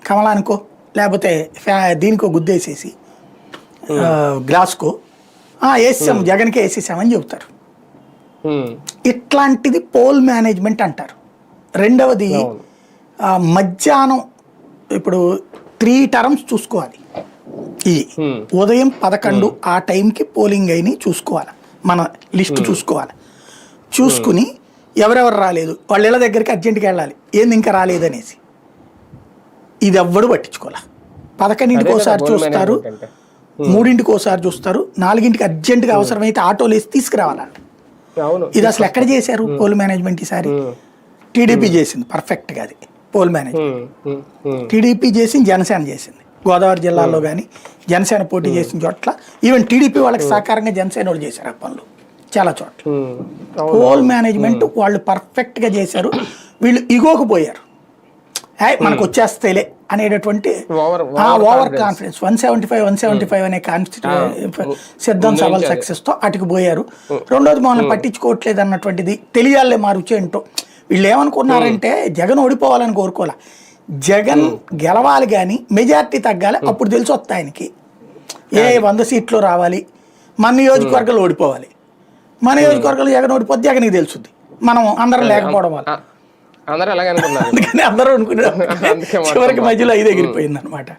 కమలానికో లేకపోతే దీనికో గుద్దేసేసి గ్లాస్కో వేసాం జగన్కే వేసేసామని చెబుతారు. ఇట్లాంటిది పోల్ మేనేజ్మెంట్ అంటారు. రెండవది మధ్యాహ్నం ఇప్పుడు 3 టర్మ్స్ చూసుకోవాలి. ఇది ఉదయం 11 ఆ టైంకి పోలింగ్ అయినా చూసుకోవాలి, మన లిస్ట్ చూసుకోవాలి. చూసుకుని ఎవరెవరు రాలేదు వాళ్ళ ఇళ్ళ దగ్గరికి అర్జెంట్గా వెళ్ళాలి, ఏంది ఇంకా రాలేదనేసి. ఇది ఎవ్వడు పట్టించుకోవాలి. 11ంటికి ఒకసారి చూస్తారు, 3ంటికి ఒకసారి చూస్తారు, 4ంటికి అర్జెంటుగా అవసరమైతే ఆటోలు వేసి తీసుకురావాలంట. ఇది అసలు ఎక్కడ చేశారు పోల్ మేనేజ్మెంట్? ఈసారి టీడీపీ చేసింది పర్ఫెక్ట్గా. అది పోల్ మేనేజ్మెంట్ టీడీపీ చేసింది, జనసేన చేసింది. గోదావరి జిల్లాలో కానీ జనసేన పోటీ చేసిన చోట్ల ఈవెన్ టీడీపీ వాళ్ళకి సహకారంగా జనసేన వాళ్ళు చేశారు ఆ పనులు చాలా చోట్ల. పోల్ మేనేజ్మెంట్ వాళ్ళు పర్ఫెక్ట్గా చేశారు. వీళ్ళు ఇగోకు పోయారు, మనకు వచ్చేస్తేలే అనేటటువంటి ఓవర్ కాన్ఫిడెన్స్. 175 అనే సిద్ధం సభల సక్సెస్తో అటుకు పోయారు. రెండోది మనల్ని పట్టించుకోవట్లేదు అన్నటువంటిది తెలియాలే మా రుచి ఏంటో. వీళ్ళు ఏమనుకున్నారంటే జగన్ ఓడిపోవాలని కోరుకోలే, జగన్ గెలవాలి కానీ మెజార్టీ తగ్గాలి, అప్పుడు తెలిసి వస్తాయి ఆయనకి 100 సీట్లు రావాలి, మన నియోజకవర్గాలు ఓడిపోవాలి. మన నియోజకవర్గాలు జగన్ ఓడిపోతే జగన్కి తెలుస్తుంది, మనం అందరం లేకపోవడం వల్ల అందుకని అందరూ అనుకున్నారు. చివరికి మధ్యలో 5 ఎగిరిపోయింది అనమాట.